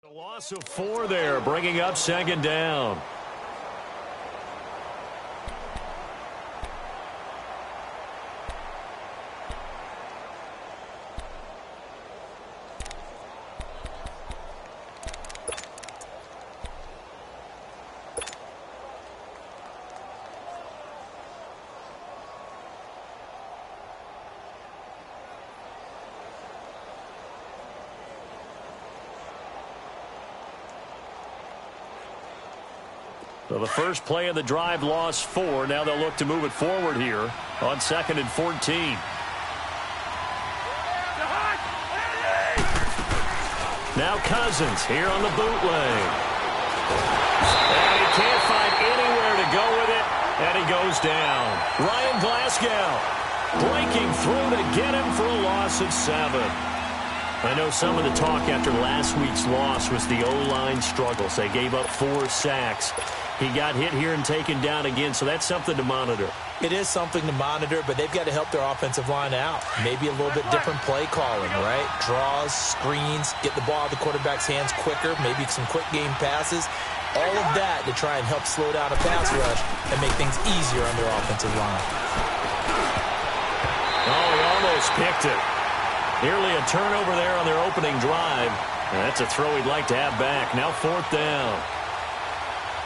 A loss of 4 there, bringing up second down. So the first play of the drive lost 4. Now they'll look to move it forward here on 2nd and 14. Now Cousins here on the bootleg. And he can't find anywhere to go with it, and he goes down. Ryan Glasgow breaking through to get him for a loss of 7. I know some of the talk after last week's loss was the O-line struggles. They gave up 4 sacks. He got hit here and taken down again, so that's something to monitor. It is something to monitor, but they've got to help their offensive line out. Maybe a little bit different play calling, right? Draws, screens, get the ball out of the quarterback's hands quicker, maybe some quick game passes. All of that to try and help slow down a pass rush and make things easier on their offensive line. Oh, he almost picked it. Nearly a turnover there on their opening drive. That's a throw he'd like to have back. Now 4th down.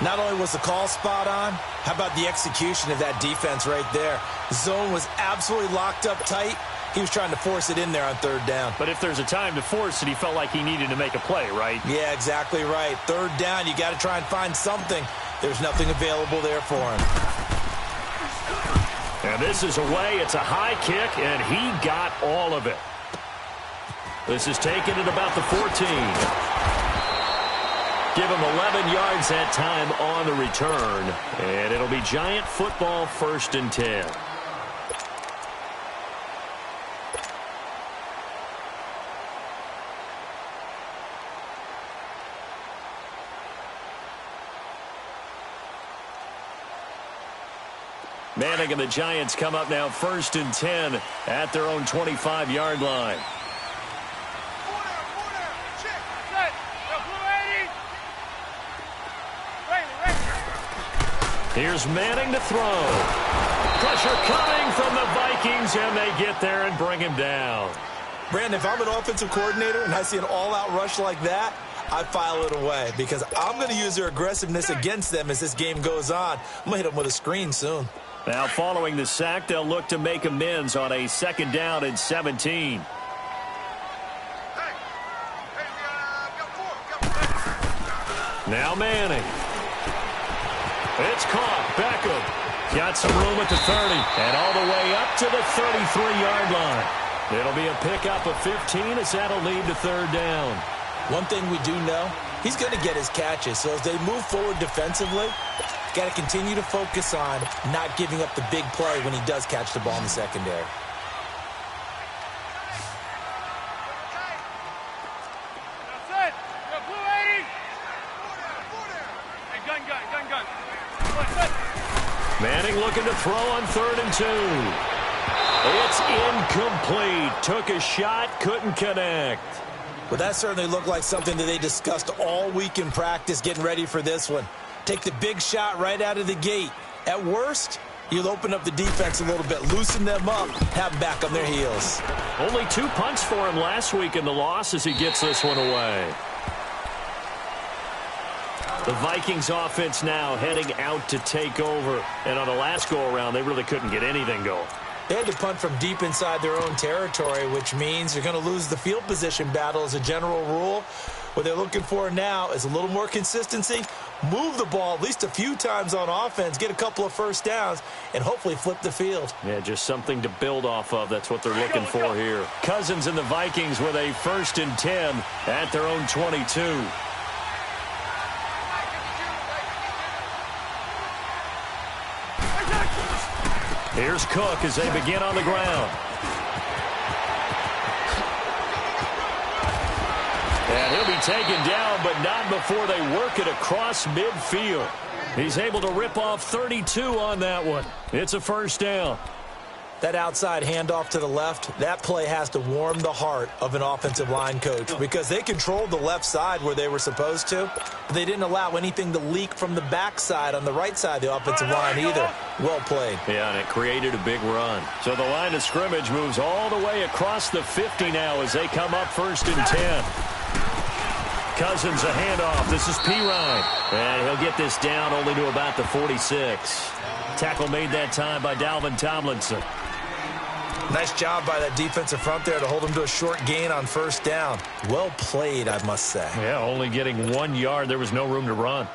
Not only was the call spot on, how about the execution of that defense right there? The zone was absolutely locked up tight. He was trying to force it in there on 3rd down. But if there's a time to force it, he felt like he needed to make a play, right? Yeah, exactly right. 3rd down, you got to try and find something. There's nothing available there for him. And this is away. It's a high kick, and he got all of it. This is taken at about the 14. Give him 11 yards that time on the return. And it'll be Giant football 1st and 10. Manning and the Giants come up now 1st and 10 at their own 25-yard line. Here's Manning to throw. Pressure coming from the Vikings, and they get there and bring him down. Brandon, if I'm an offensive coordinator and I see an all-out rush like that, I file it away because I'm going to use their aggressiveness against them as this game goes on. I'm going to hit them with a screen soon. Now, following the sack, they'll look to make amends on a 2nd down and 17. Now Manning. It's caught. Beckham got some room at the 30 and all the way up to the 33-yard line. It'll be a pickup of 15 as that'll lead to 3rd down. One thing we do know, he's going to get his catches. So as they move forward defensively, got to continue to focus on not giving up the big play when he does catch the ball in the secondary. Manning looking to throw on 3rd and 2. It's incomplete. Took a shot, couldn't connect. Well, that certainly looked like something that they discussed all week in practice getting ready for this one. Take the big shot right out of the gate. At worst, you'll open up the defense a little bit, loosen them up, have them back on their heels. Only 2 punts for him last week in the loss as he gets this one away. The Vikings offense now heading out to take over. And on the last go-around, they really couldn't get anything going. They had to punt from deep inside their own territory, which means they're going to lose the field position battle as a general rule. What they're looking for now is a little more consistency, move the ball at least a few times on offense, get a couple of 1st downs, and hopefully flip the field. Yeah, just something to build off of. That's what they're looking for here. Cousins and the Vikings with a 1st and 10 at their own 22. Here's Cook as they begin on the ground. And he'll be taken down, but not before they work it across midfield. He's able to rip off 32 on that one. It's a 1st down. That outside handoff to the left, that play has to warm the heart of an offensive line coach because they controlled the left side where they were supposed to, but they didn't allow anything to leak from the backside on the right side of the offensive line either. Well played. Yeah, and it created a big run. So the line of scrimmage moves all the way across the 50 now as they come up 1st and 10. Cousins a handoff. This is Pirine. And he'll get this down only to about the 46. Tackle made that time by Dalvin Tomlinson. Nice job by that defensive front there to hold him to a short gain on 1st down. Well played, I must say. Yeah, only getting 1 yard. There was no room to run.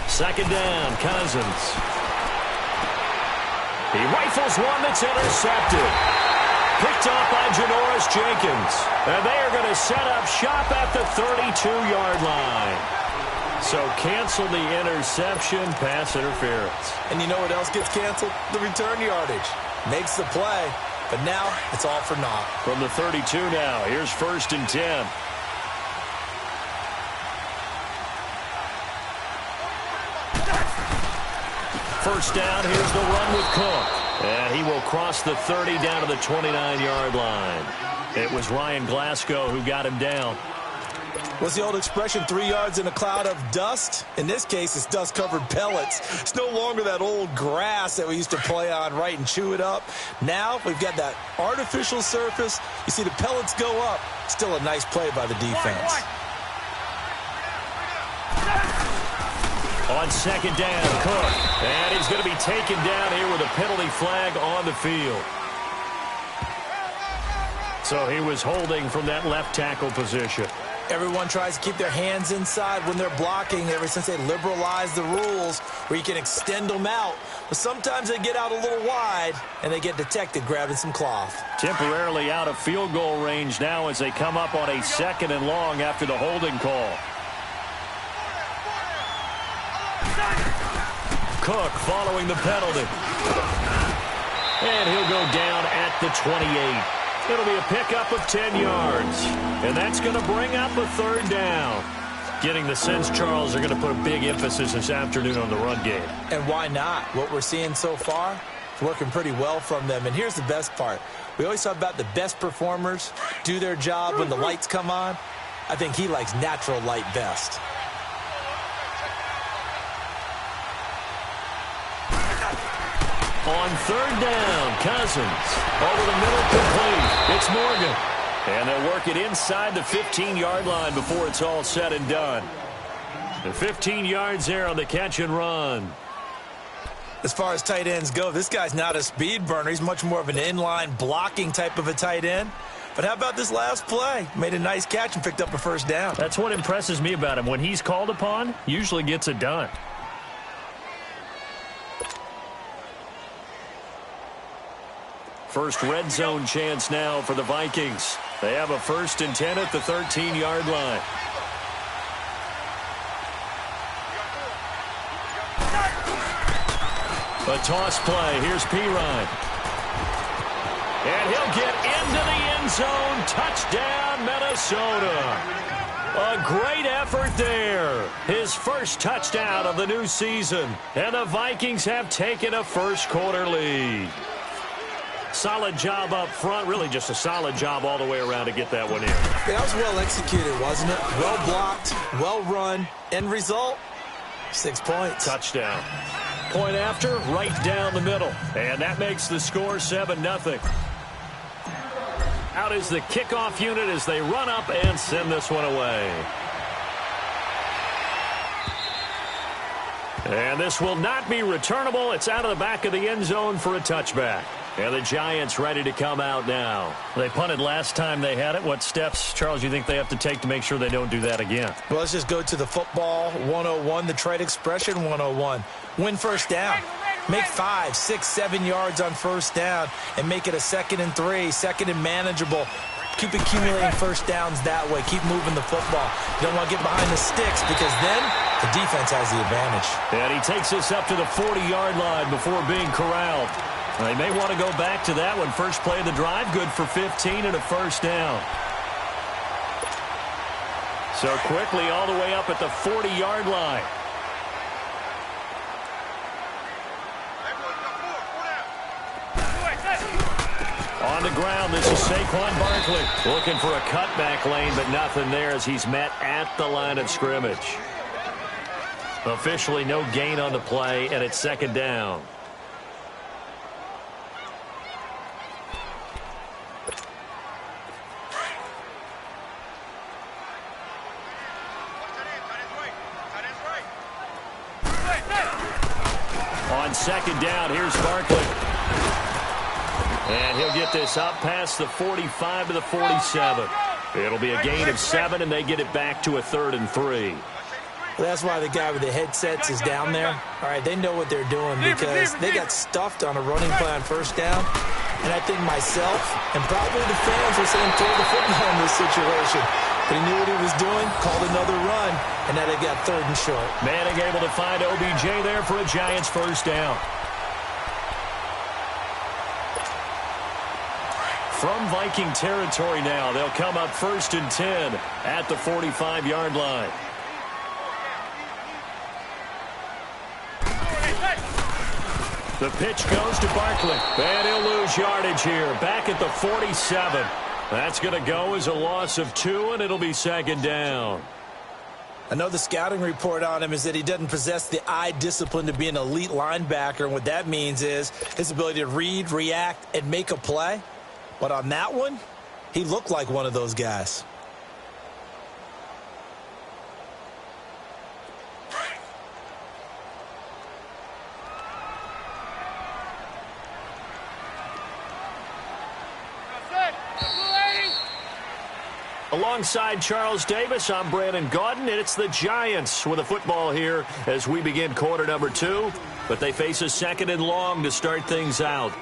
Second down, Cousins. He rifles one that's intercepted. Picked off by Janoris Jenkins. And they are going to set up shop at the 32-yard line. So cancel the interception, pass interference. And you know what else gets canceled? The return yardage. Makes the play, but now it's all for naught. From the 32 now, here's 1st and 10. First down, here's the run with Cook. And he will cross the 30 down to the 29-yard line. It was Ryan Glasgow who got him down. What's the old expression, 3 yards in a cloud of dust? In this case, it's dust-covered pellets. It's no longer that old grass that we used to play on, right, and chew it up. Now we've got that artificial surface. You see the pellets go up. Still a nice play by the defense. On second down, Cook. And he's going to be taken down here with a penalty flag on the field. So he was holding from that left tackle position. Everyone tries to keep their hands inside when they're blocking ever since they liberalized the rules where you can extend them out. But sometimes they get out a little wide and they get detected grabbing some cloth. Temporarily out of field goal range now as they come up on a 2nd and long after the holding call. Cook following the penalty. And he'll go down at the 28. It'll be a pickup of 10 yards. And that's going to bring up a 3rd down. Getting the sense, Charles, they're going to put a big emphasis this afternoon on the run game. And why not? What we're seeing so far is working pretty well from them. And here's the best part. We always talk about the best performers do their job when the lights come on. I think he likes natural light best. On 3rd down, Cousins. Over the middle, complete. It's Morgan. And they'll work it inside the 15-yard line before it's all said and done. And 15 yards there on the catch and run. As far as tight ends go, this guy's not a speed burner. He's much more of an inline blocking type of a tight end. But how about this last play? Made a nice catch and picked up a 1st down. That's what impresses me about him. When he's called upon, usually gets it done. First red zone chance now for the Vikings. They have a 1st and 10 at the 13-yard line. A toss play. Here's Pirine. And he'll get into the end zone. Touchdown, Minnesota. A great effort there. His first touchdown of the new season. And the Vikings have taken a first-quarter lead. Solid job up front. Really just a solid job all the way around to get that one in. That was well executed, wasn't it? Well blocked, well run. End result, 6 points. Touchdown. Point after, right down the middle. And that makes the score 7-0. Out is the kickoff unit as they run up and send this one away. And this will not be returnable. It's out of the back of the end zone for a touchback. And the Giants ready to come out now. They punted last time they had it. What steps, Charles, you think they have to take to make sure they don't do that again? Well, let's just go to the football 101, the trade expression 101. Win 1st down. Make 5, 6, 7 yards on 1st down and make it a 2nd and 3, 2nd and manageable. Keep accumulating first downs that way. Keep moving the football. You don't want to get behind the sticks because then the defense has the advantage. And he takes us up to the 40-yard line before being corralled. They may want to go back to that one. First play of the drive, good for 15 and a first down. So quickly all the way up at the 40-yard line. On the ground, this is Saquon Barkley. Looking for a cutback lane, but nothing there as he's met at the line of scrimmage. Officially no gain on the play, and it's second down. On second down, here's Barkley. And he'll get this up past the 45 to the 47. It'll be a gain of 7, and they get it back to a 3rd and 3. Well, that's why the guy with the headsets is down there. All right, they know what they're doing because they got stuffed on a running play on first down. And I think myself and probably the fans were saying throw the football in this situation. But he knew what he was doing, called another run, and now they got 3rd and short. Manning able to find OBJ there for a Giants first down. From Viking territory now, they'll come up 1st and 10 at the 45-yard line. The pitch goes to Barkley, and he'll lose yardage here, back at the 47. That's going to go as a loss of 2, and it'll be second down. I know the scouting report on him is that he doesn't possess the eye discipline to be an elite linebacker, and what that means is his ability to read, react, and make a play. But on that one, he looked like one of those guys. Alongside Charles Davis, I'm Brandon Gaudin, and it's the Giants with a football here as we begin quarter number 2. But they face a 2nd and long to start things out.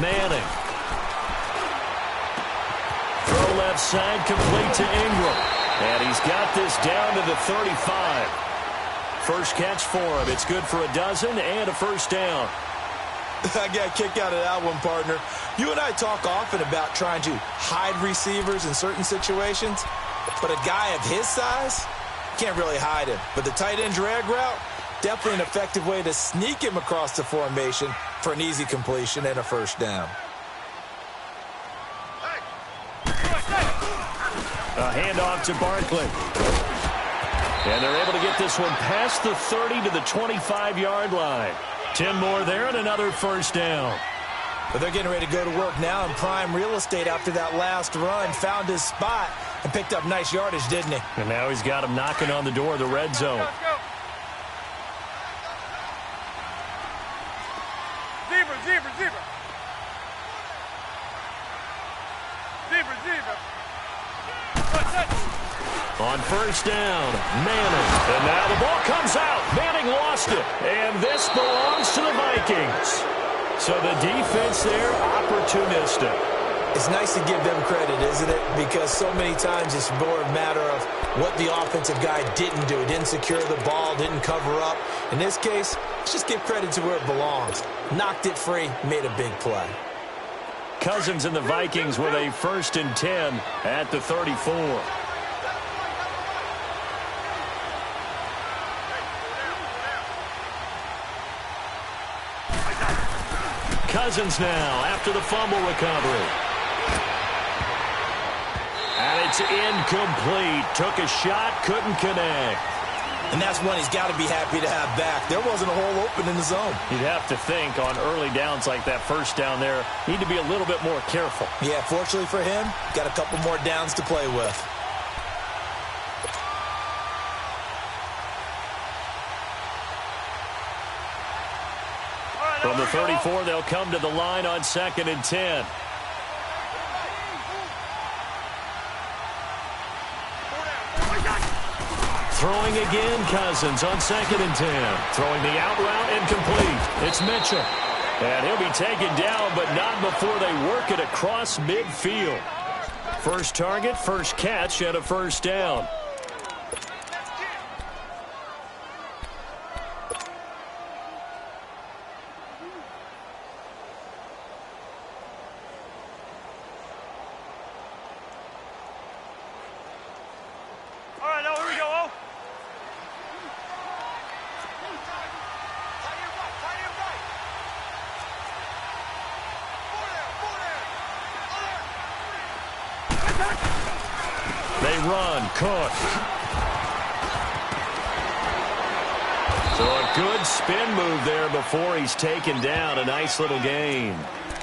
Manning. Throw left side, complete to Ingram. And he's got this down to the 35. First catch for him. It's good for a dozen and a first down. I got a kick out of that one, partner. You and I talk often about trying to hide receivers in certain situations, but a guy of his size can't really hide him. But the tight end drag route, definitely an effective way to sneak him across the formation for an easy completion and a first down. A handoff to Barkley. And they're able to get this one past the 30 to the 25-yard line. 10 more there and another first down. But they're getting ready to go to work now in prime real estate after that last run. Found his spot and picked up nice yardage, didn't he? And now he's got him knocking on the door of the red zone. On first down, Manning. And now the ball comes out. Manning lost it. And this belongs to the Vikings. So the defense there, opportunistic. It's nice to give them credit, isn't it? Because so many times it's more a matter of what the offensive guy didn't do. Didn't secure the ball, didn't cover up. In this case, let's just give credit to where it belongs. Knocked it free, made a big play. Cousins and the Vikings with a 1st and 10 at the 34. Cousins now after the fumble recovery. And it's incomplete. Took a shot, couldn't connect. And that's one he's got to be happy to have back. There wasn't a hole open in the zone. You'd have to think on early downs like that first down there, need to be a little bit more careful. Yeah, fortunately for him, got a couple more downs to play with. From the 34, they'll come to the line on 2nd and 10. Throwing again, Cousins on 2nd and 10. Throwing the out route incomplete. It's Mitchell. And he'll be taken down, but not before they work it across midfield. First target, first catch, and a first down. They run, Cook. So a good spin move there before he's taken down. A nice little gain.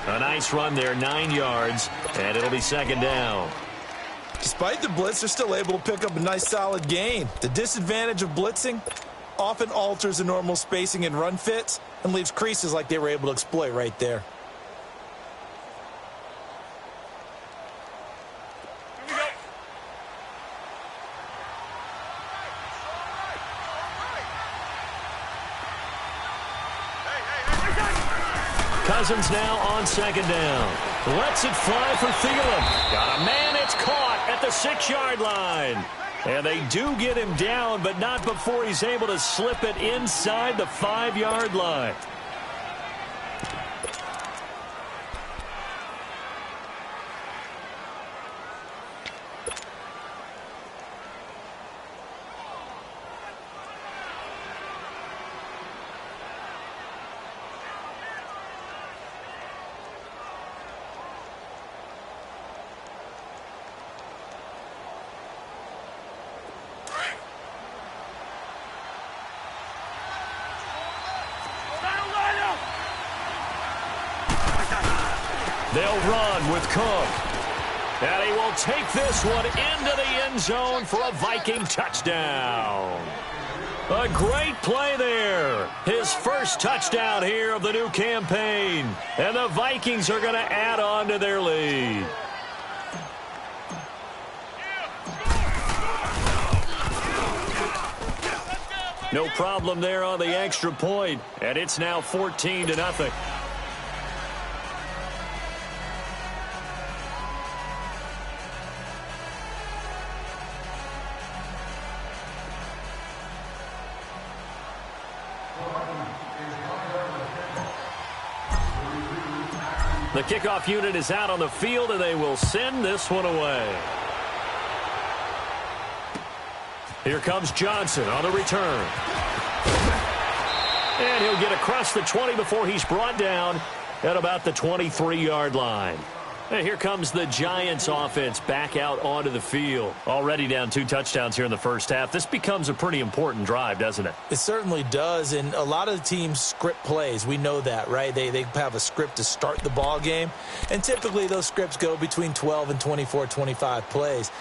A nice run there, 9 yards, and it'll be 2nd down. Despite the blitz, they're still able to pick up a nice solid gain. The disadvantage of blitzing often alters the normal spacing and run fits and leaves creases like they were able to exploit right there. Cousins now on 2nd down. Lets it fly for Thielen. Got a man, it's caught at the 6-yard line. And they do get him down, but not before he's able to slip it inside the 5-yard line. They'll run with Cook. And he will take this one into the end zone for a Viking touchdown. A great play there. His first touchdown here of the new campaign. And the Vikings are going to add on to their lead. No problem there on the extra point. And it's now 14-0. The kickoff unit is out on the field, and they will send this one away. Here comes Johnson on the return. And he'll get across the 20 before he's brought down at about the 23-yard line. And here comes the Giants offense back out onto the field. Already down 2 touchdowns here in the first half. This becomes a pretty important drive, doesn't it? It certainly does, and a lot of the teams script plays. We know that, right? They have a script to start the ball game, and typically those scripts go between 12 and 24, 25 plays.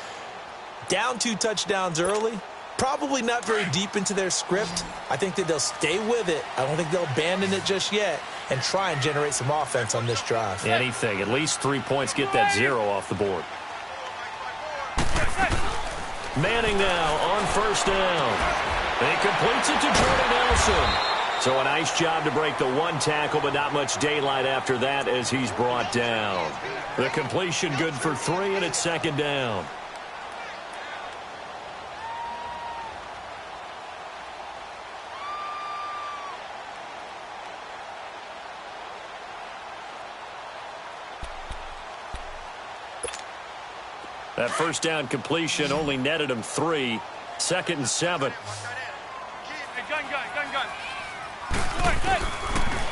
Down 2 touchdowns early, probably not very deep into their script. I think that they'll stay with it. I don't think they'll abandon it just yet and try and generate some offense on this drive. Anything. At least 3 points. Get that 0 off the board. Manning now on first down. He completes it to Jordy Nelson. So a nice job to break the 1 tackle, but not much daylight after that as he's brought down. The completion good for 3, and it's 2nd down. That first down completion only netted him 3. 2nd and 7.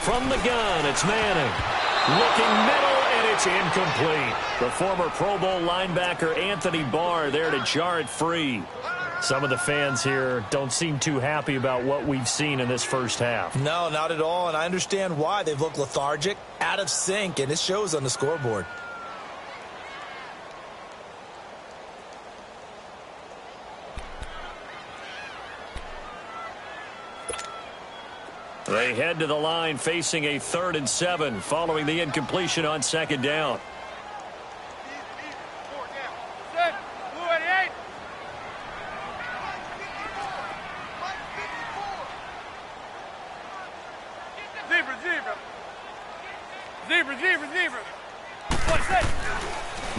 From the gun, it's Manning. Looking middle, and it's incomplete. The former Pro Bowl linebacker Anthony Barr there to jar it free. Some of the fans here don't seem too happy about what we've seen in this first half. No, not at all, and I understand why. They've looked lethargic, out of sync, and it shows on the scoreboard. They head to the line facing a 3rd and 7 following the incompletion on 2nd down. Zebra.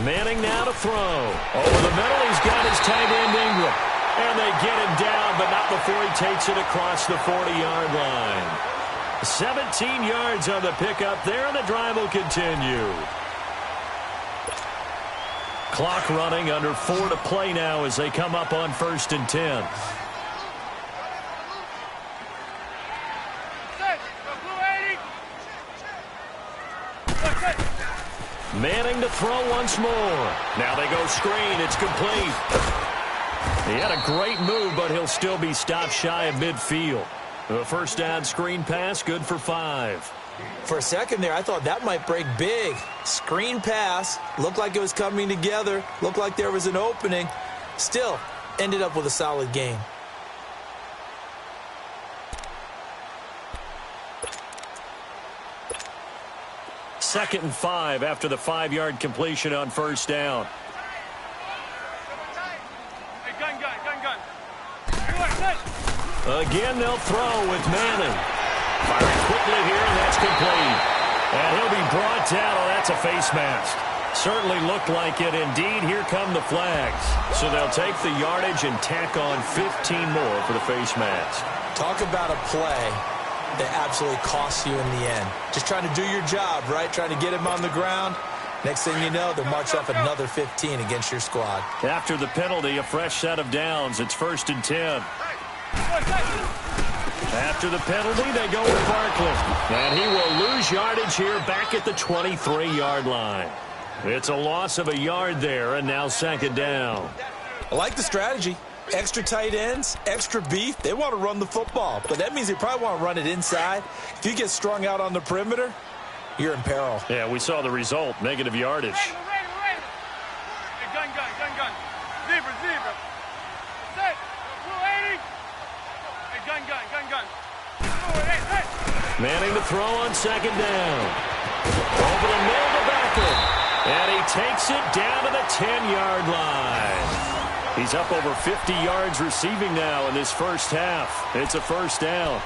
Manning now to throw. Over the middle, he's got his tight end Ingram. And they get him down, but not before he takes it across the 40-yard line. 17 yards on the pickup there, and the drive will continue. Clock running, under 4 to play now as they come up on 1st and 10. Manning to throw once more. Now they go screen. It's complete. He had a great move, but he'll still be stopped shy of midfield. The first down screen pass, good for 5. For a second there, I thought that might break big. Screen pass. Looked like it was coming together. Looked like there was an opening. Still, ended up with a solid game. Second and 5 after the 5-yard completion on 1st down. Again, they'll throw with Manning. Firing quickly here, and that's complete. And he'll be brought down. Oh, that's a face mask. Certainly looked like it. Indeed, here come the flags. So they'll take the yardage and tack on 15 more for the face mask. Talk about a play that absolutely costs you in the end. Just trying to do your job, right? Trying to get him on the ground. Next thing you know, they'll march off another 15 against your squad. After the penalty, a fresh set of downs. It's 1st and 10. After the penalty, they go with Barkley. And he will lose yardage here back at the 23-yard line. It's a loss of a yard there, and now 2nd down. I like the strategy. Extra tight ends, extra beef. They want to run the football, but that means they probably want to run it inside. If you get strung out on the perimeter, you're in peril. Yeah, we saw the result, negative yardage. Gun. Zebra. Set. 280. Hey, gun. Manning to throw on 2nd down. Over the middle to Becker. And he takes it down to the 10-yard line. He's up over 50 yards receiving now in this first half. It's a 1st down.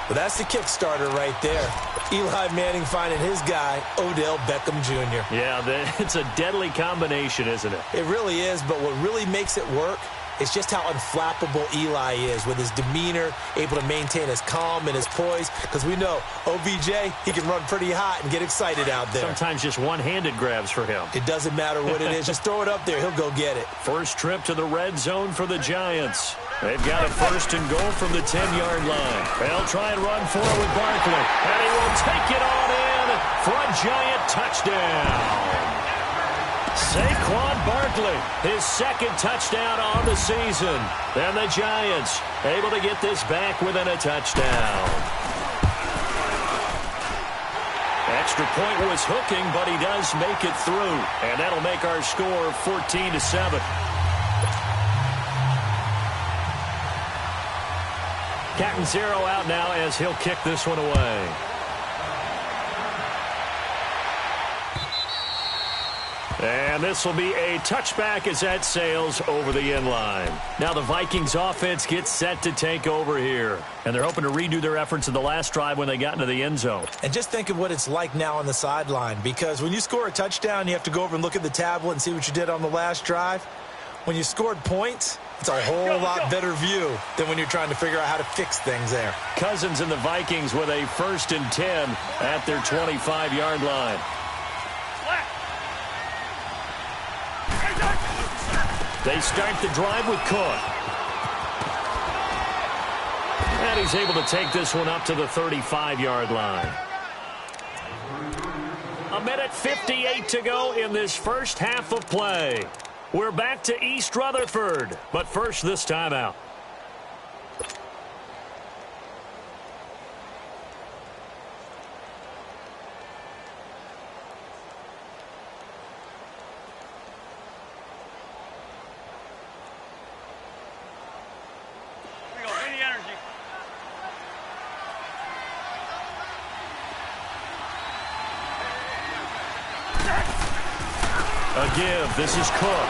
Well, that's the kickstarter right there. Eli Manning finding his guy, Odell Beckham Jr. Yeah, it's a deadly combination, isn't it? It really is, but what really makes it work is just how unflappable Eli is with his demeanor, able to maintain his calm and his poise, because we know OBJ, he can run pretty hot and get excited out there. Sometimes just one-handed grabs for him. It doesn't matter what it is. Just throw it up there. He'll go get it. First trip to the red zone for the Giants. They've got a 1st and goal from the 10-yard line. They'll try and run for it with Barkley. And he will take it on in for a Giant touchdown. Saquon Barkley, his 2nd touchdown on the season. And the Giants able to get this back within a touchdown. Extra point was hooking, but he does make it through. And that'll make our score 14-7. Catanzaro out now as he'll kick this one away. And this will be a touchback as that sails over the end line. Now the Vikings offense gets set to take over here. And they're hoping to redo their efforts in the last drive when they got into the end zone. And just think of what it's like now on the sideline. Because when you score a touchdown, you have to go over and look at the tablet and see what you did on the last drive. When you scored points, it's a whole lot better view than when you're trying to figure out how to fix things there. Cousins and the Vikings with a 1st and 10 at their 25-yard line. They start the drive with Cook. And he's able to take this one up to the 35-yard line. 1:58 to go in this first half of play. We're back to East Rutherford, but first this timeout. A give. This is Cook.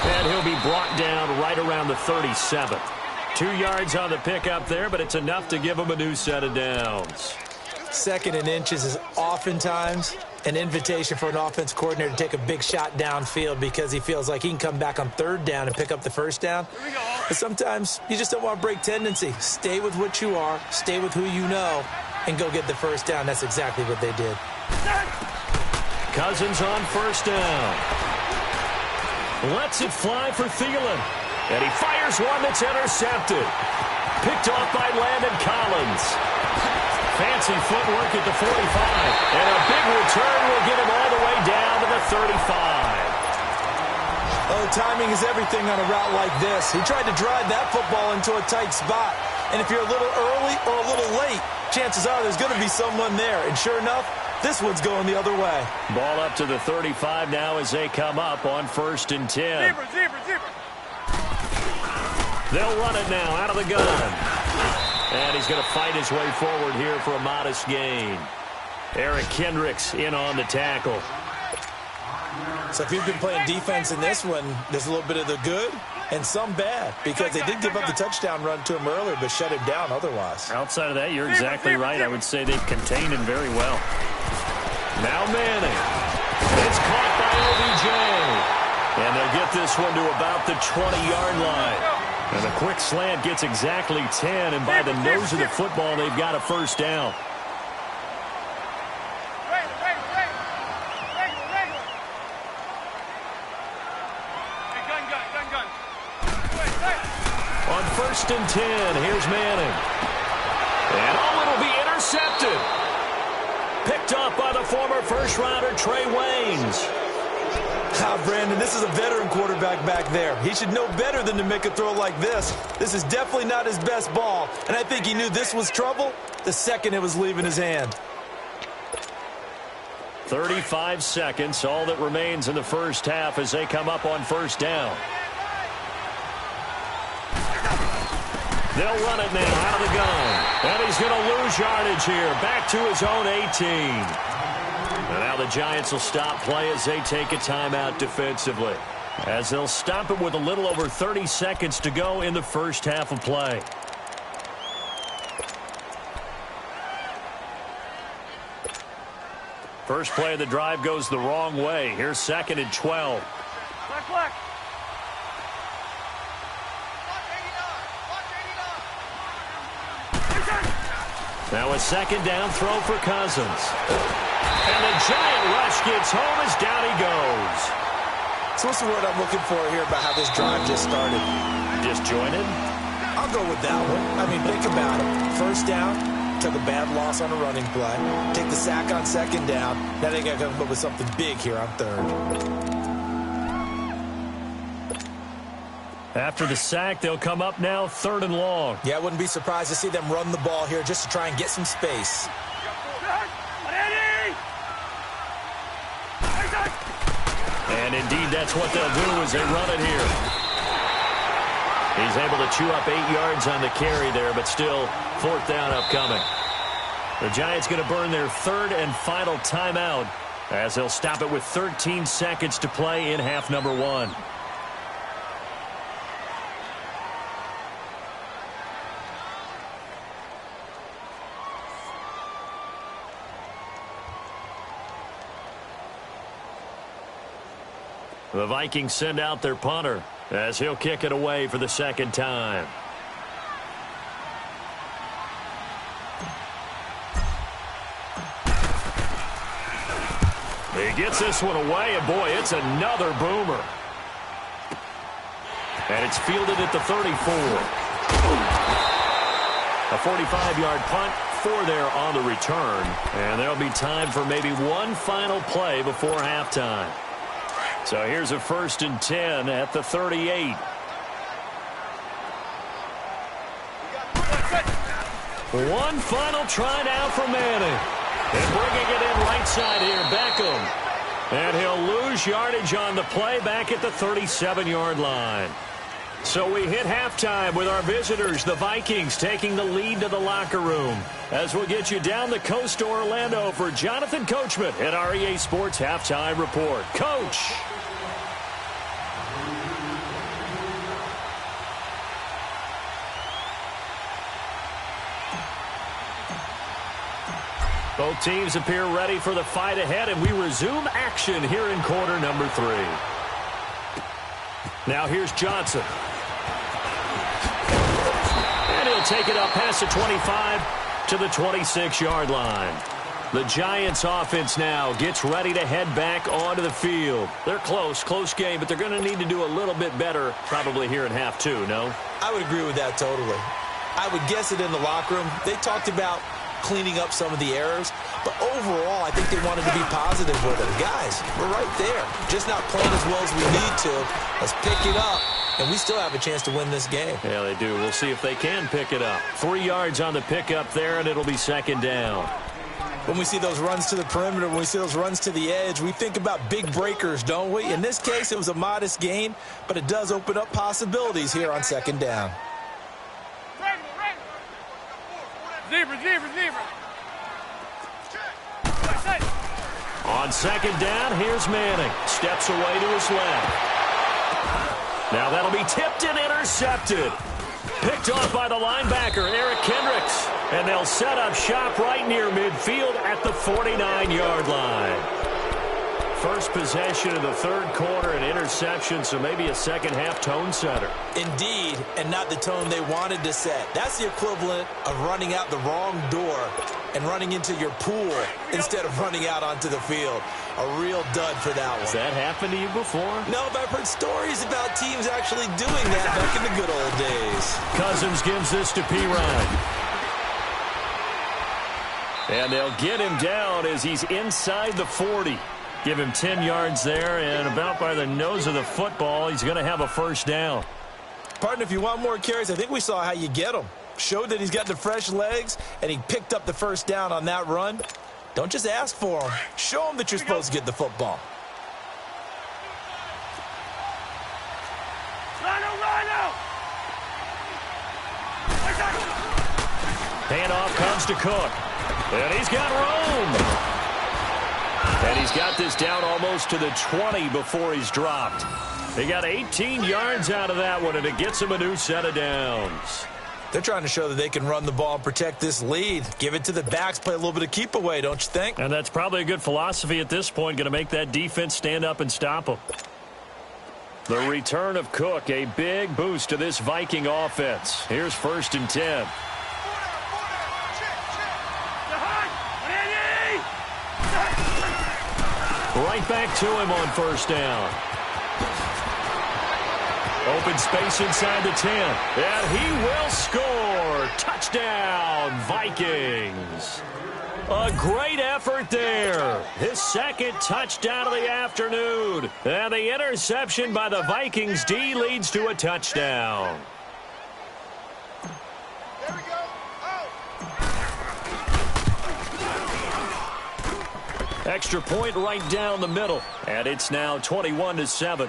And he'll be brought down right around the 37. 2 yards on the pickup there, but it's enough to give him a new set of downs. 2nd and inches is oftentimes an invitation for an offense coordinator to take a big shot downfield because he feels like he can come back on 3rd down and pick up the 1st down. But sometimes you just don't want to break tendency. Stay with what you are, stay with who you know, and go get the 1st down. That's exactly what they did. Cousins on 1st down. Lets it fly for Thielen. And he fires one that's intercepted. Picked off by Landon Collins. Fancy footwork at the 45. And a big return will get him all the way down to the 35. Oh, timing is everything on a route like this. He tried to drive that football into a tight spot. And if you're a little early or a little late, chances are there's going to be someone there. And sure enough, this one's going the other way. Ball up to the 35 now as they come up on 1st and 10. Zebra. They'll run it now out of the gun. And he's going to fight his way forward here for a modest gain. Eric Kendricks in on the tackle. So if you've been playing defense in this one, there's a little bit of the good and some bad because they did give up the touchdown run to him earlier but shut him down otherwise. Outside of that, you're exactly right. I would say they've contained him very well. Now Manning. It's caught by OBJ. And they'll get this one to about the 20-yard line. And the quick slant gets exactly 10, and by the nose of the football, they've got a 1st down. On 1st and 10, here's Manning. And it'll be intercepted. Picked off by the former first-rounder Trey Waynes. Brandon, this is a veteran quarterback back there. He should know better than to make a throw like this. This is definitely not his best ball, and I think he knew this was trouble the second it was leaving his hand. 35 seconds, all that remains in the 1st half as they come up on 1st down. They'll run it now out of the gun, and he's going to lose yardage here, back to his own 18. And now the Giants will stop play as they take a timeout defensively, as they'll stop it with a little over 30 seconds to go in the 1st half of play. First play of the drive goes the wrong way. Here's 2nd and 12. Now a 2nd down throw for Cousins. And the giant rush gets home as down he goes. So what's the word I'm looking for here about how this drive just started? Disjointed? I'll go with that one. I mean, think about it. 1st down, took a bad loss on a running play. Take the sack on 2nd down. Now they got to come up with something big here on 3rd. After the sack, they'll come up now 3rd and long. Yeah, I wouldn't be surprised to see them run the ball here just to try and get some space. And indeed, that's what they'll do as they run it here. He's able to chew up 8 yards on the carry there, but still 4th down upcoming. The Giants going to burn their 3rd and final timeout as they'll stop it with 13 seconds to play in half number 1. The Vikings send out their punter as he'll kick it away for the 2nd time. He gets this one away, and boy, it's another boomer. And it's fielded at the 34. A 45-yard punt, 4 there on the return. And there'll be time for maybe one final play before halftime. So here's a 1st and 10 at the 38. One final try now for Manning. And bringing it in right side here, Beckham. And he'll lose yardage on the play back at the 37-yard line. So we hit halftime with our visitors, the Vikings, taking the lead to the locker room. As we'll get you down the coast to Orlando for Jonathan Coachman at our EA Sports Halftime Report. Coach. Both teams appear ready for the fight ahead, and we resume action here in quarter number 3. Now here's Johnson. And he'll take it up past the 25 to the 26-yard line. The Giants offense now gets ready to head back onto the field. They're close game, but they're going to need to do a little bit better probably here in half 2, no? I would agree with that totally. I would guess it in the locker room. They talked about cleaning up some of the errors, but overall, I think they wanted to be positive with it. Guys, we're right there. Just not playing as well as we need to. Let's pick it up, and we still have a chance to win this game. Yeah, they do. We'll see if they can pick it up. 3 yards on the pickup there, and it'll be second down. When we see those runs to the perimeter, when we see those runs to the edge, we think about big breakers, don't we? In this case, it was a modest gain, but it does open up possibilities here on second down. Zebra. On second down, here's Manning. Steps away to his left. Now that'll be tipped and intercepted. Picked off by the linebacker, Eric Kendricks. And they'll set up shop right near midfield at the 49-yard line. First possession of the third quarter, an interception, so maybe a second-half tone setter. Indeed, and not the tone they wanted to set. That's the equivalent of running out the wrong door and running into your pool instead of running out onto the field. A real dud for that one. Has that happened to you before? No, but I've heard stories about teams actually doing that back in the good old days. Cousins gives this to Pirine. And they'll get him down as he's inside the 40. Give him 10 yards there, and about by the nose of the football, he's going to have a first down. Partner, if you want more carries, I think we saw how you get him. Showed that he's got the fresh legs, and he picked up the first down on that run. Don't just ask for him. Show him that you're supposed to get the football. Rhino! Handoff comes to Cook. And he's got room. And he's got this down almost to the 20 before he's dropped. He got 18 yards out of that one, and it gets him a new set of downs. They're trying to show that they can run the ball and protect this lead. Give it to the backs, play a little bit of keep away, don't you think? And that's probably a good philosophy at this point, going to make that defense stand up and stop them. The return of Cook, a big boost to this Viking offense. Here's 1st and 10. Right back to him on first down. Open space inside the 10. And he will score. Touchdown, Vikings. A great effort there. His second touchdown of the afternoon. And the interception by the Vikings D leads to a touchdown. Extra point right down the middle. And it's now 21-7.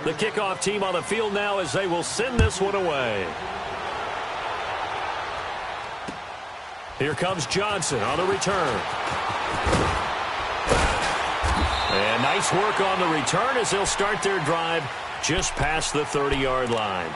The kickoff team on the field now as they will send this one away. Here comes Johnson on the return. And nice work on the return as they'll start their drive just past the 30-yard line.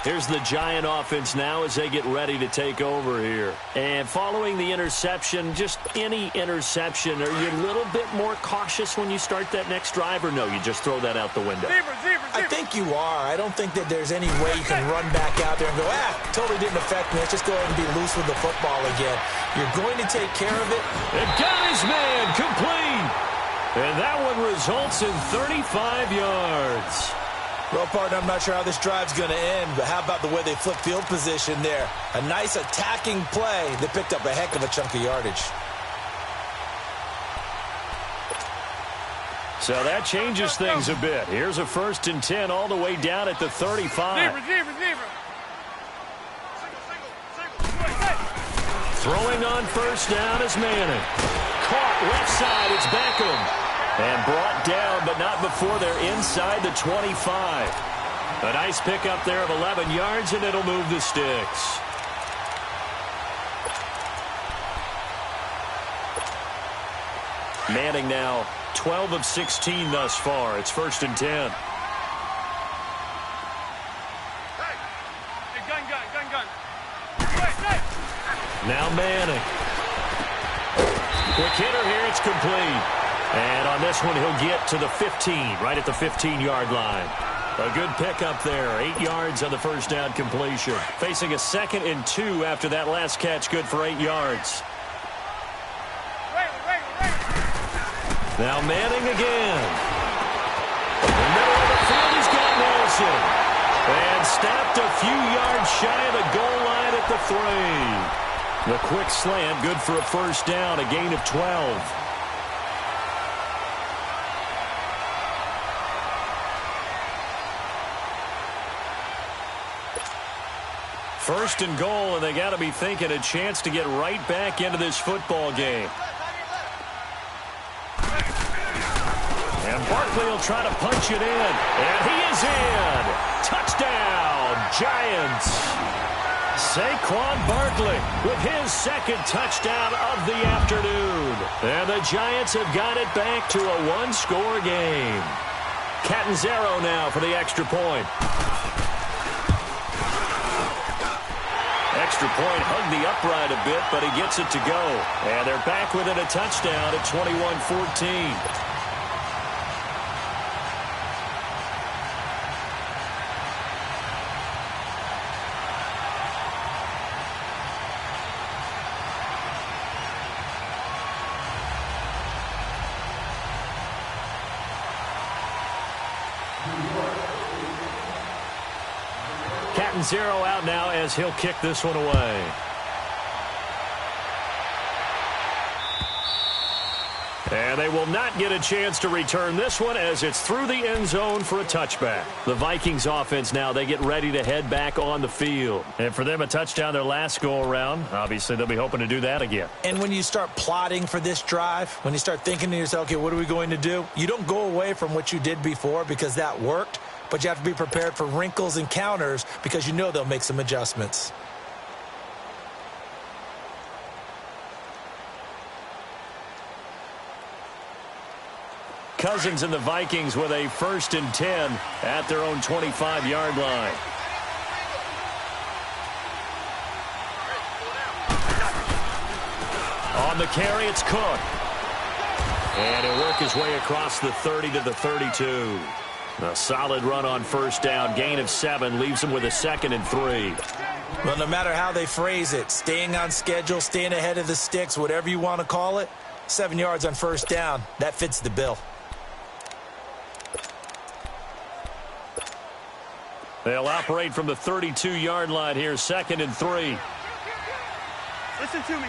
Here's the Giant offense now as they get ready to take over here. And following the interception, just any interception, are you a little bit more cautious when you start that next drive, or no, you just throw that out the window? I think you are. I don't think that there's any way you can run back out there and go, totally didn't affect me. Let's just go ahead and be loose with the football again. You're going to take care of it. It got his man complete. And that one results in 35 yards. Well, partner, I'm not sure how this drive's going to end, but how about the way they flip field position there? A nice attacking play that picked up a heck of a chunk of yardage. So that changes things a bit. Here's a 1st and 10 all the way down at the 35. Zebra. Throwing on first down is Manning. Caught left side, it's Beckham. And brought down, but not before they're inside the 25. A nice pickup there of 11 yards, and it'll move the sticks. Manning now 12 of 16 thus far. It's 1st and 10. Hey, gun. Hey. Now Manning. Quick hitter here. It's complete. And on this one, he'll get to the 15, right at the 15-yard line. A good pickup there. 8 yards on the first down completion. Facing a 2nd and 2 after that last catch. Good for 8 yards. Now Manning again. In the middle of the field, he's got Nelson. And snapped a few yards shy of the goal line at the 3. The quick slant, good for a first down, a gain of 12. First and goal, and they got to be thinking a chance to get right back into this football game. And Barkley will try to punch it in. And he is in. Touchdown, Giants. Saquon Barkley with his 2nd touchdown of the afternoon. And the Giants have got it back to a 1-score game. Catanzaro now for the extra point. Extra point hugged the upright a bit, but he gets it to go. And they're back within a touchdown at 21-14. Catanzaro out now as he'll kick this one away. And they will not get a chance to return this one as it's through the end zone for a touchback. The Vikings offense now, they get ready to head back on the field. And for them, a touchdown their last go-around. Obviously, they'll be hoping to do that again. And when you start plotting for this drive, when you start thinking to yourself, okay, what are we going to do? You don't go away from what you did before because that worked. But you have to be prepared for wrinkles and counters because you know they'll make some adjustments. Cousins and the Vikings with a 1st and 10 at their own 25-yard line. On the carry, it's Cook. And he'll work his way across the 30 to the 32. A solid run on first down. Gain of 7 leaves him with a 2nd and 3. Well, no matter how they phrase it, staying on schedule, staying ahead of the sticks, whatever you want to call it, 7 yards on first down, that fits the bill. They'll operate from the 32-yard line here, 2nd and 3. Listen to me.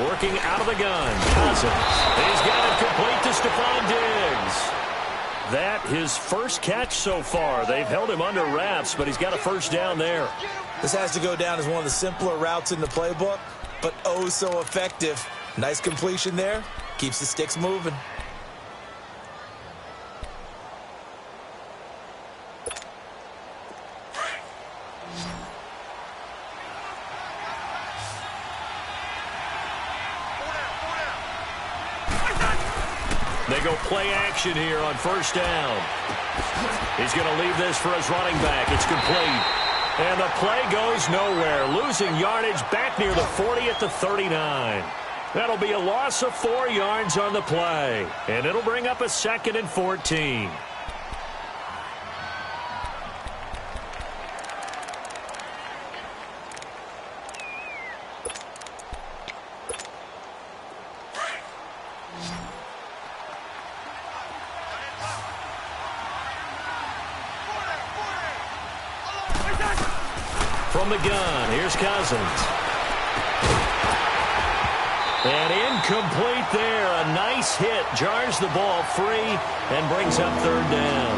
Working out of the gun, Cousins. He's got it complete to Stephon Diggs. That his first catch so far. They've held him under wraps, but he's got a first down there. This has to go down as one of the simpler routes in the playbook, but oh so effective. Nice completion there. Keeps the sticks moving. They go play action here on first down. He's going to leave this for his running back. It's complete. And the play goes nowhere. Losing yardage back near the 40 at the 39. That'll be a loss of 4 yards on the play. And it'll bring up a 2nd and 14. From the gun, here's Cousins. And incomplete there. A nice hit. Jars the ball free and brings up 3rd down.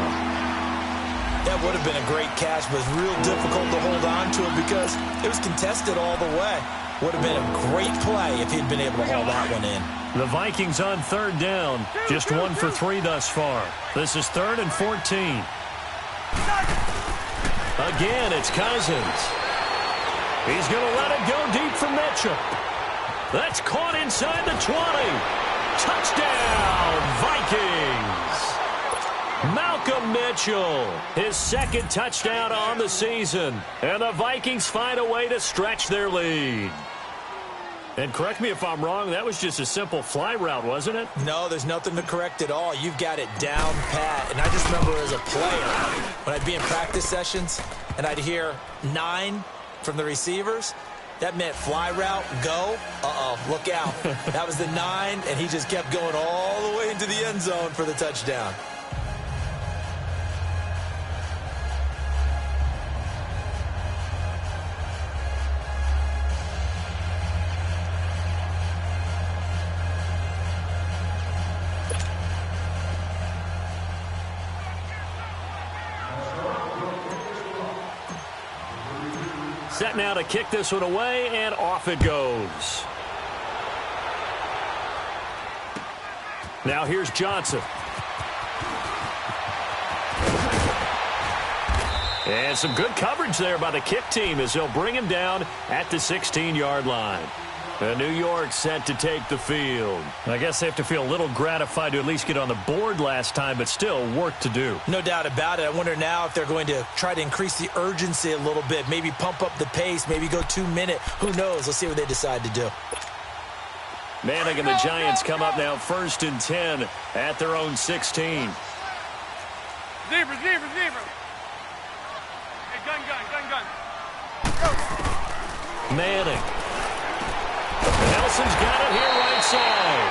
That would have been a great catch, but it's real difficult to hold on to it because it was contested all the way. Would have been a great play if he'd been able to haul that one in. The Vikings on 3rd down. Just 1 for 3 thus far. This is 3rd and 14. Again, it's Cousins. He's going to let it go deep for Mitchell. That's caught inside the 20. Touchdown, Vikings. Malcolm Mitchell, his second touchdown on the season. And the Vikings find a way to stretch their lead. And correct me if I'm wrong, that was just a simple fly route, wasn't it? No, there's nothing to correct at all. You've got it down pat. And I just remember as a player, when I'd be in practice sessions and I'd hear 9 from the receivers, that meant fly route, go, look out. That was the 9, and he just kept going all the way into the end zone for the touchdown. Set now to kick this one away, and off it goes. Now here's Johnson. And some good coverage there by the kick team as they'll bring him down at the 16-yard line. New York set to take the field. I guess they have to feel a little gratified to at least get on the board last time, but still work to do. No doubt about it. I wonder now if they're going to try to increase the urgency a little bit, maybe pump up the pace, maybe go 2-minute. Who knows? Let's see what they decide to do. Manning and the Giants come up now 1st and 10 at their own 16. Zebra. Hey, gun. Manning. Nelson's got it here right side.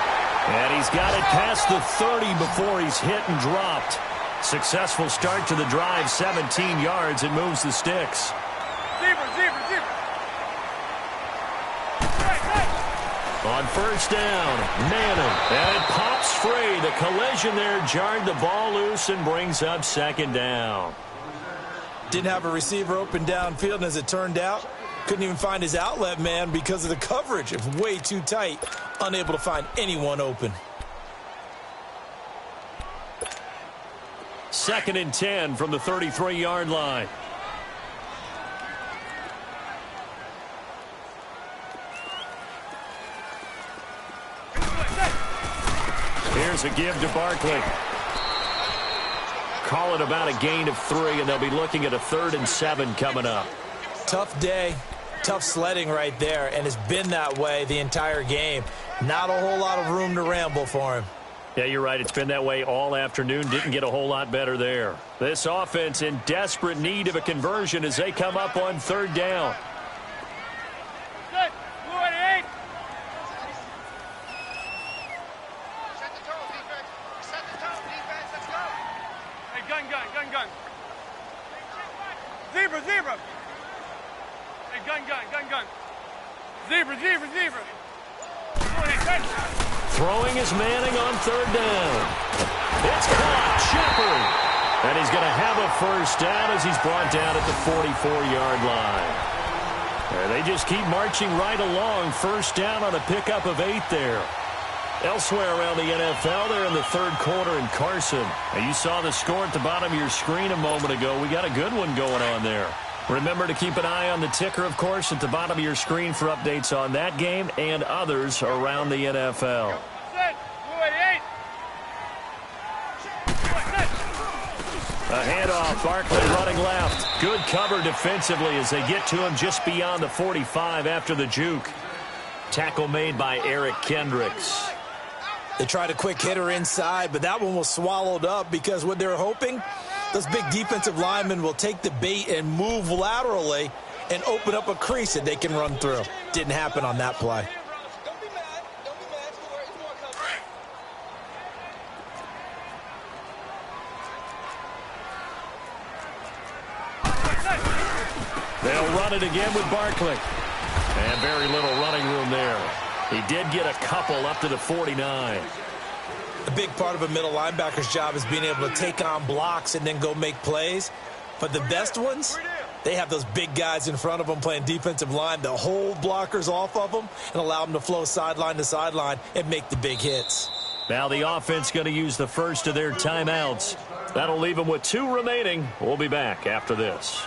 And he's got it past the 30 before he's hit and dropped. Successful start to the drive, 17 yards, and moves the sticks. Zebra. On 1st down, Manning. And it pops free. The collision there jarred the ball loose and brings up 2nd down. Didn't have a receiver open downfield, and as it turned out, couldn't even find his outlet man because of the coverage. It was way too tight. Unable to find anyone open. 2nd and 10 from the 33-yard line. Here's a give to Barkley. Call it about a gain of 3, and they'll be looking at a 3rd and 7 coming up. Tough day. Tough sledding right there, and it's been that way the entire game. Not a whole lot of room to ramble for him. Yeah, you're right. It's been that way all afternoon. Didn't get a whole lot better there. This offense in desperate need of a conversion as they come up on 3rd down. Good. Blue 88. Set the tone, defense. Set the tone, defense. Let's go. Hey, gun. Zebra. Hey, gun. Zebra. Throwing is Manning on 3rd down. It's caught. Shepard. And he's going to have a 1st down as he's brought down at the 44-yard line. And they just keep marching right along. 1st down on a pickup of 8 there. Elsewhere around the NFL, they're in the 3rd quarter in Carson. And you saw the score at the bottom of your screen a moment ago. We got a good one going on there. Remember to keep an eye on the ticker, of course, at the bottom of your screen for updates on that game and others around the NFL. Set. Blue 88. A handoff, Barkley running left. Good cover defensively as they get to him just beyond the 45 after the juke. Tackle made by Eric Kendricks. They tried a quick hitter inside, but that one was swallowed up because what they're hoping, those big defensive linemen will take the bait and move laterally and open up a crease that they can run through. Didn't happen on that play. Don't be mad. It's more coverage. They'll run it again with Barkley. And very little running room there. He did get a couple up to the 49. A big part of a middle linebacker's job is being able to take on blocks and then go make plays. But the best ones, they have those big guys in front of them playing defensive line to hold blockers off of them and allow them to flow sideline to sideline and make the big hits. Now the offense going to use the first of their timeouts. That'll leave them with 2 remaining. We'll be back after this.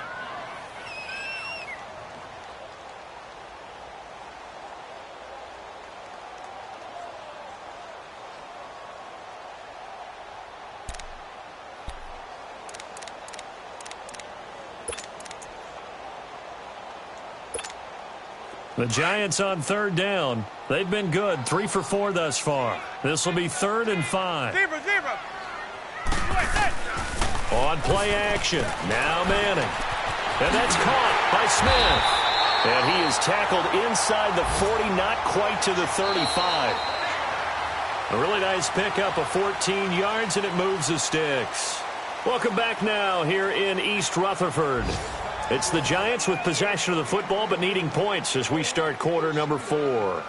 The Giants on third down. They've been good, 3 for 4 thus far. This will be 3rd and 5. Zebra, zebra. On play action, now Manning. And that's caught by Smith. And he is tackled inside the 40, not quite to the 35. A really nice pickup of 14 yards, and it moves the sticks. Welcome back now here in East Rutherford. It's the Giants with possession of the football, but needing points as we start quarter number 4.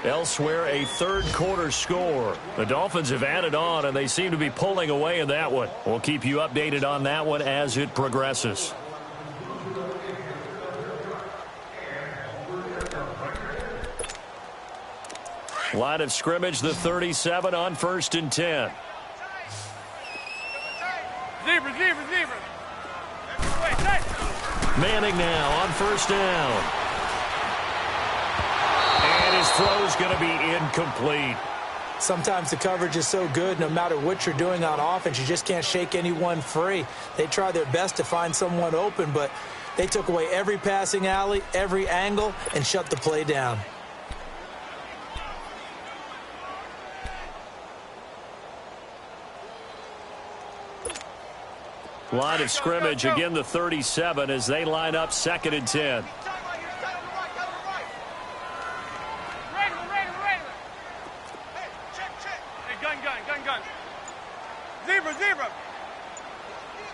Elsewhere, a third quarter score. The Dolphins have added on, and they seem to be pulling away in that one. We'll keep you updated on that one as it progresses. Line of scrimmage, the 37 on 1st and 10. Zebra, zebra, zebra. Manning now on 1st down. And his throw's going to be incomplete. Sometimes the coverage is so good, no matter what you're doing on offense, you just can't shake anyone free. They try their best to find someone open, but they took away every passing alley, every angle, and shut the play down. Line of scrimmage, again the 37 as they line up 2nd and 10. Gun. Zebra, zebra.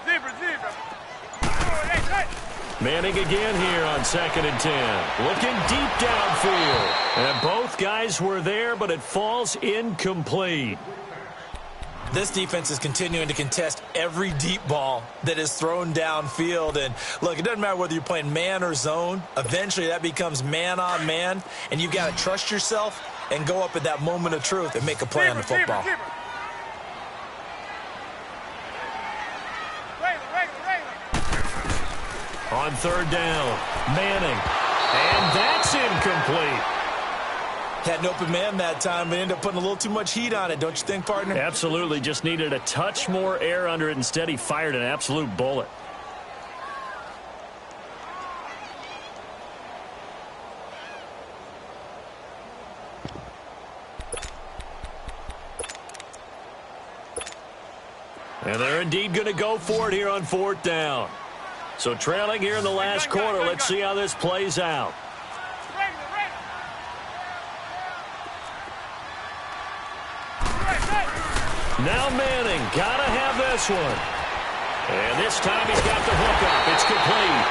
Zebra, zebra. Manning again here on 2nd and 10. Looking deep downfield. And both guys were there, but it falls incomplete. This defense is continuing to contest every deep ball that is thrown downfield. And, look, it doesn't matter whether you're playing man or zone. Eventually that becomes man on man, and you've got to trust yourself and go up at that moment of truth and make a play on the football. On 3rd down, Manning. And that's incomplete. Had an open man that time, but ended up putting a little too much heat on it, don't you think, partner? Absolutely. Just needed a touch more air under it. Instead, he fired an absolute bullet. And they're indeed going to go for it here on 4th down. So trailing here in the last quarter. Let's see how this plays out. Now Manning, gotta have this one. And this time he's got the hook up. It's complete.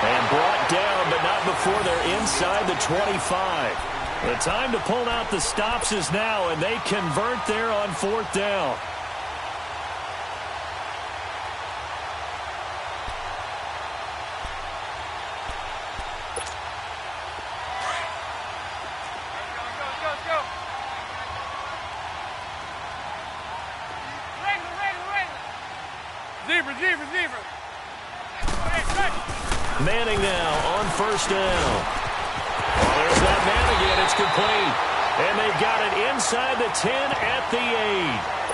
And brought down, but not before they're inside the 25. The time to pull out the stops is now, and they convert there on 4th down. Zebra. Manning now on 1st down. Well, there's that man again. It's complete. And they've got it inside the 10 at the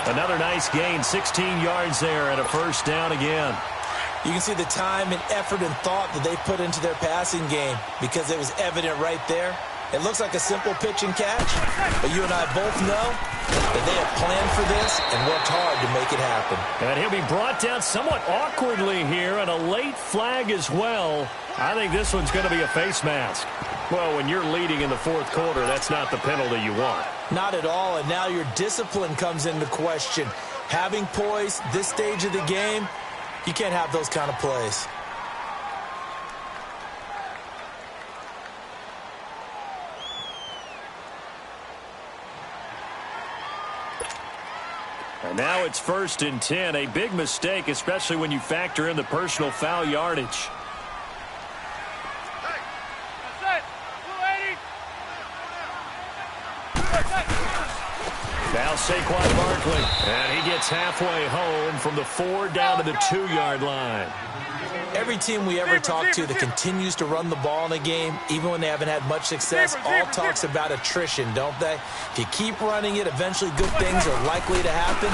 8. Another nice gain, 16 yards there and a 1st down again. You can see the time and effort and thought that they put into their passing game because it was evident right there. It looks like a simple pitch and catch, but you and I both know that they have planned for this and worked hard to make it happen. And he'll be brought down somewhat awkwardly here, and a late flag as well. I think this one's going to be a face mask. Well, when you're leading in the 4th quarter, that's not the penalty you want. Not at all, and now your discipline comes into question. Having poise this stage of the game, you can't have those kind of plays. And now it's 1st and 10. A big mistake, especially when you factor in the personal foul yardage. Now Saquon Barkley. And he gets halfway home from the 4 down to the 2-yard line. Every team we ever talk to that continues to run the ball in a game, even when they haven't had much success, all talks about attrition, don't they? If you keep running it, eventually good things are likely to happen.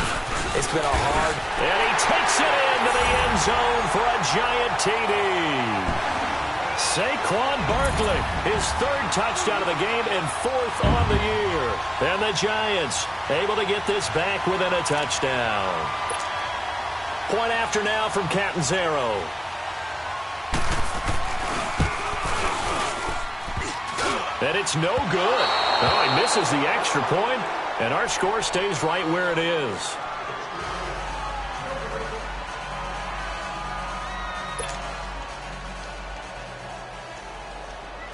It's been a hard... And he takes it into the end zone for a giant TD. Saquon Barkley, his third touchdown of the game and fourth on the year. And the Giants able to get this back within a touchdown. Point after now from Catanzaro. And it's no good. Oh, he misses the extra point, and our score stays right where it is.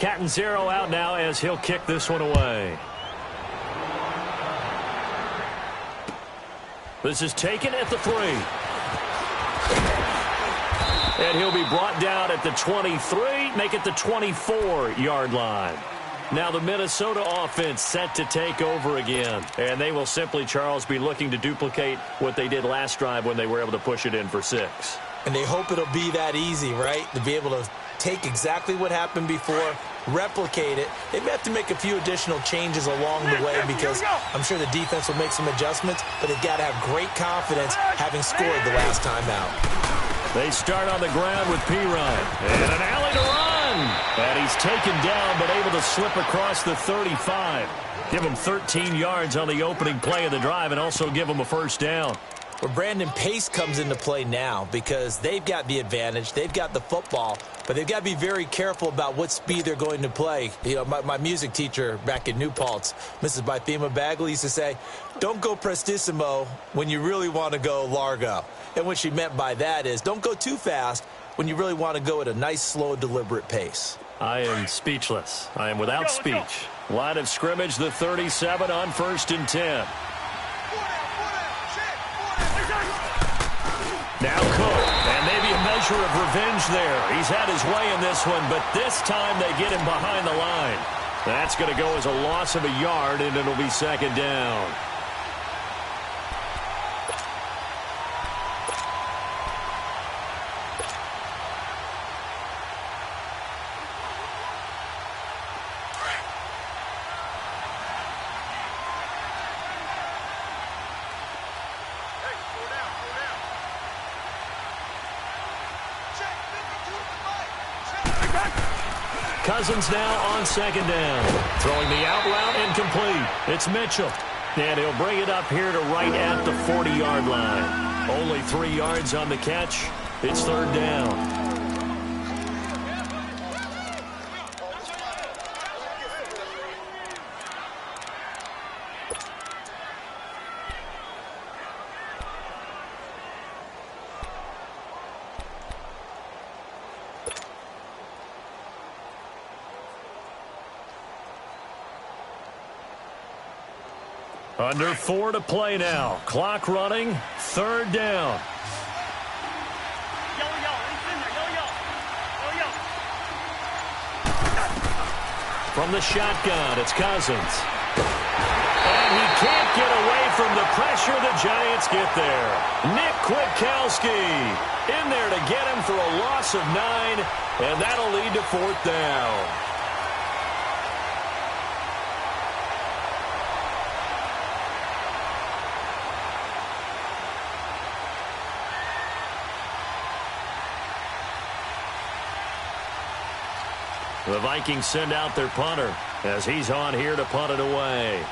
Catanzaro out now as he'll kick this one away. This is taken at the 3. And he'll be brought down at the 23, make it the 24-yard line. Now the Minnesota offense set to take over again. And they will simply, Charles, be looking to duplicate what they did last drive when they were able to push it in for 6. And they hope it'll be that easy, right? To be able to take exactly what happened before, replicate it. They may have to make a few additional changes along the way because I'm sure the defense will make some adjustments, but they've got to have great confidence having scored the last time out. They start on the ground with Pirine. And an alley to run. And he's taken down but able to slip across the 35. Give him 13 yards on the opening play of the drive and also give him a first down. Well, Brandon, pace comes into play now because they've got the advantage. They've got the football, but they've got to be very careful about what speed they're going to play. You know, my music teacher back in New Paltz, Mrs. Bythema Bagley, used to say, don't go prestissimo when you really want to go largo. And what she meant by that is don't go too fast when you really want to go at a nice, slow, deliberate pace. I am speechless. I am without speech. Line of scrimmage, the 37 on 1st and 10. Now Cook, and maybe a measure of revenge there. He's had his way in this one, but this time they get him behind the line. That's going to go as a loss of a yard, and it'll be 2nd down. Cousins now on 2nd down. Throwing the out route incomplete. It's Mitchell. And he'll bring it up here to right at the 40-yard line. Only 3 yards on the catch. It's 3rd down. Under 4 to play now. Clock running. 3rd down. From the shotgun, it's Cousins. And he can't get away from the pressure. The Giants get there. Nick Kwiatkowski in there to get him for a loss of 9, and that'll lead to 4th down. The Vikings send out their punter as he's on here to punt it away.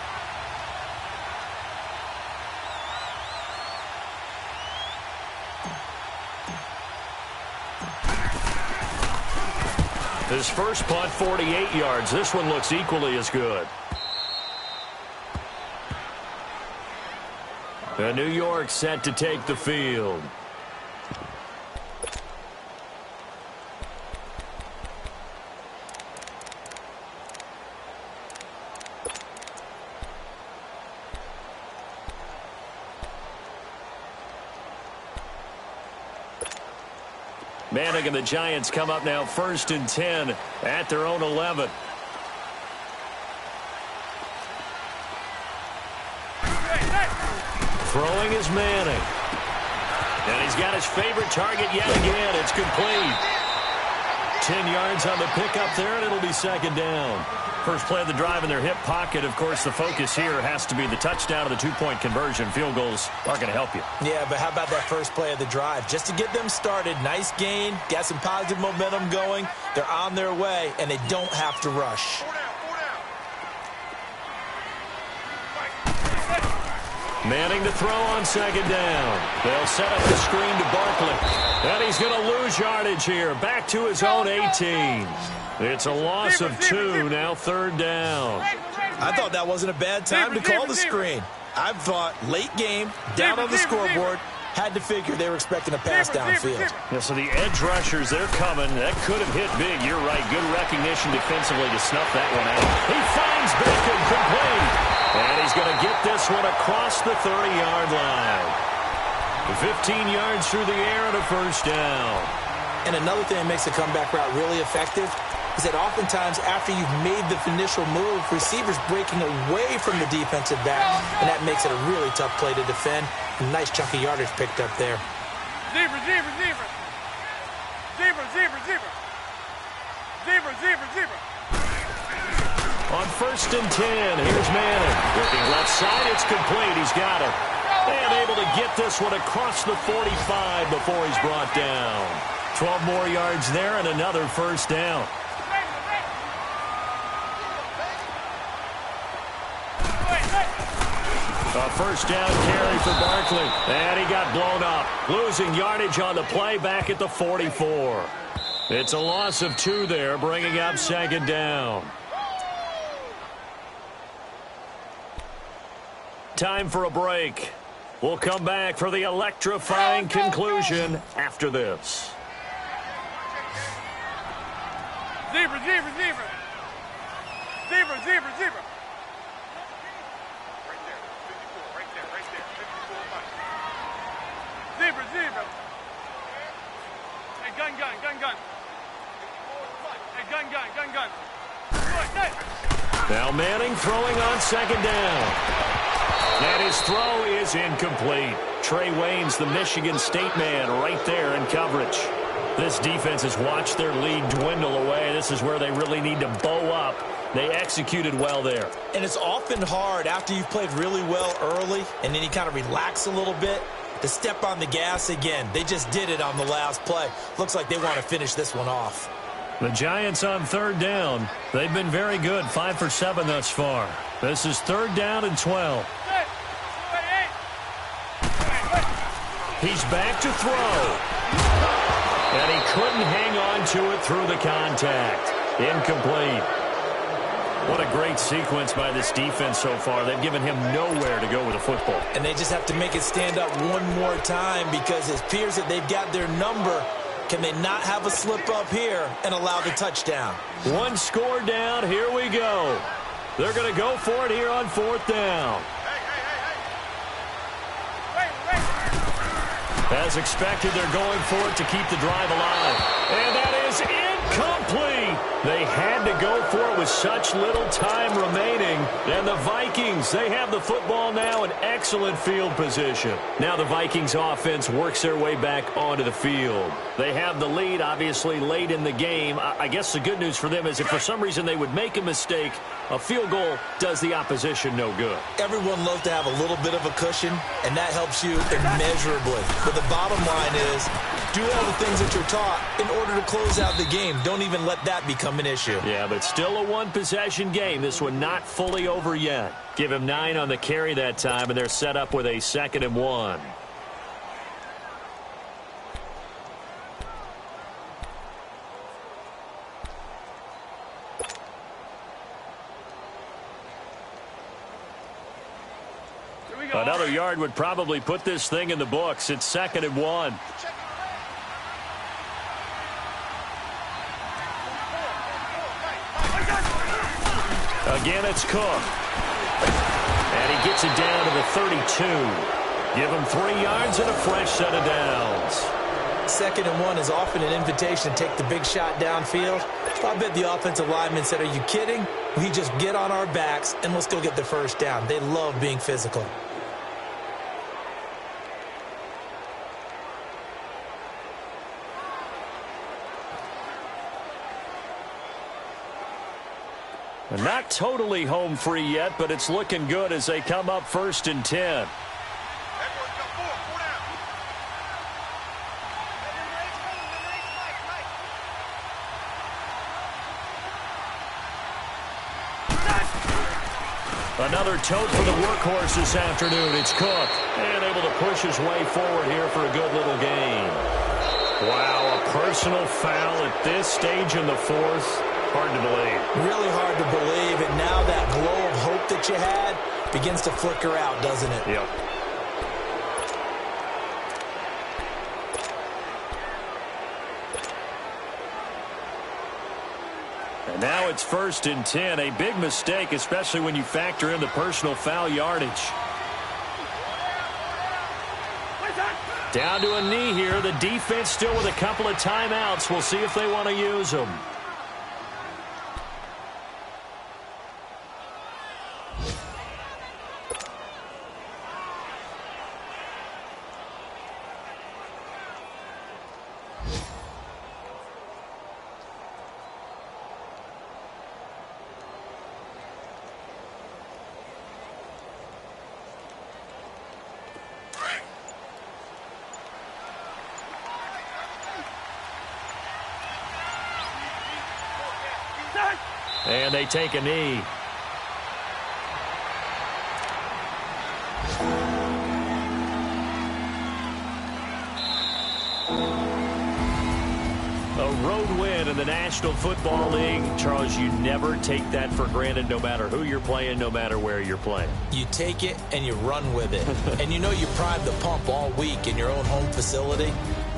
His first punt, 48 yards. This one looks equally as good. And New York set to take the field. Manning and the Giants come up now 1st and 10 at their own 11. Throwing is Manning. And he's got his favorite target yet again. It's complete. 10 yards on the pickup there, and it'll be second down. First play of the drive in their hip pocket. Of course, the focus here has to be the touchdown of the two-point conversion. Field goals aren't going to help you. Yeah, but how about that first play of the drive? Just to get them started, nice gain, got some positive momentum going. They're on their way, and they don't have to rush. Manning to throw on second down. They'll set up the screen to Barkley. And he's going to lose yardage here. Back to his own 18. It's a loss of 2, now third down. I thought that wasn't a bad time to call the screen. I thought late game, down on the scoreboard, had to figure they were expecting a pass downfield. Yeah, so the edge rushers, they're coming. That could have hit big. You're right. Good recognition defensively to snuff that one out. He finds Bacon complete. And he's going to get this one across the 30-yard line. 15 yards through the air and a first down. And another thing that makes the comeback route really effective is that oftentimes after you've made the initial move, receivers breaking away from the defensive back, and that makes it a really tough play to defend. A nice chunk of yardage picked up there. Zebra, zebra, zebra. Zebra, zebra, zebra. Zebra, zebra, zebra. On first and 10, here's Manning. Looking left side, it's complete. He's got it. And able to get this one across the 45 before he's brought down. 12 more yards there and another first down. A first down carry for Barkley. And he got blown up. Losing yardage on the play back at the 44. It's a loss of 2 there, bringing up second down. Time for a break. We'll come back for the electrifying conclusion after this. Zebra, zebra, zebra. Zebra, zebra, zebra. Right there, 54, Zebra, zebra. Hey, gun. Hey, gun. Now Manning throwing on second down. And his throw is incomplete. Trey Waynes, the Michigan State man, right there in coverage. This defense has watched their lead dwindle away. This is where they really need to bow up. They executed well there. And it's often hard after you've played really well early and then you kind of relax a little bit to step on the gas again. They just did it on the last play. Looks like they want to finish this one off. The Giants on third down. They've been very good, 5 for 7 thus far. This is third down and 12. He's back to throw. And he couldn't hang on to it through the contact. Incomplete. What a great sequence by this defense so far. They've given him nowhere to go with the football. And they just have to make it stand up one more time because it appears that they've got their number. Can they not have a slip up here and allow the touchdown? One score down. Here we go. They're going to go for it here on fourth down. As expected, they're going for it to keep the drive alive. And that is incomplete. They had to go for it with such little time remaining. And the Vikings, they have the football now in excellent field position. Now the Vikings offense works their way back onto the field. They have the lead, obviously, late in the game. I guess the good news for them is if for some reason they would make a mistake, a field goal does the opposition no good. Everyone loves to have a little bit of a cushion, and that helps you immeasurably. But the bottom line is, do all the things that you're taught in order to close out the game. Don't even let that become an issue. Yeah, but still a one-possession game. This one not fully over yet. Give him 9 on the carry that time, and they're set up with a 2nd and 1. Another yard would probably put this thing in the books. It's 2nd and 1. Again, it's Cook. And he gets it down to the 32. Give him 3 yards and a fresh set of downs. 2nd and 1 is often an invitation to take the big shot downfield. I bet the offensive lineman said, are you kidding? We just get on our backs and let's go get the first down. They love being physical. Not totally home free yet, but it's looking good as they come up 1st and 10. Edwards got four down. Another tote for the workhorse this afternoon. It's Cook, and able to push his way forward here for a good little gain. Wow, a personal foul at this stage in the 4th. Hard to believe. Really hard to believe, and now that glow of hope that you had begins to flicker out, doesn't it? Yep. And now it's 1st and 10. A big mistake, especially when you factor in the personal foul yardage. Down to a knee here. The defense still with a couple of timeouts. We'll see if they want to use them. And they take a knee. A road win in the National Football League. Charles, you never take that for granted, no matter who you're playing, no matter where you're playing. You take it and you run with it. And you know you primed the pump all week in your own home facility.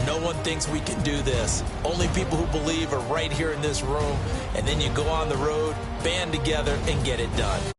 No one thinks we can do this. Only people who believe are right here in this room. And then you go on the road, band together, and get it done.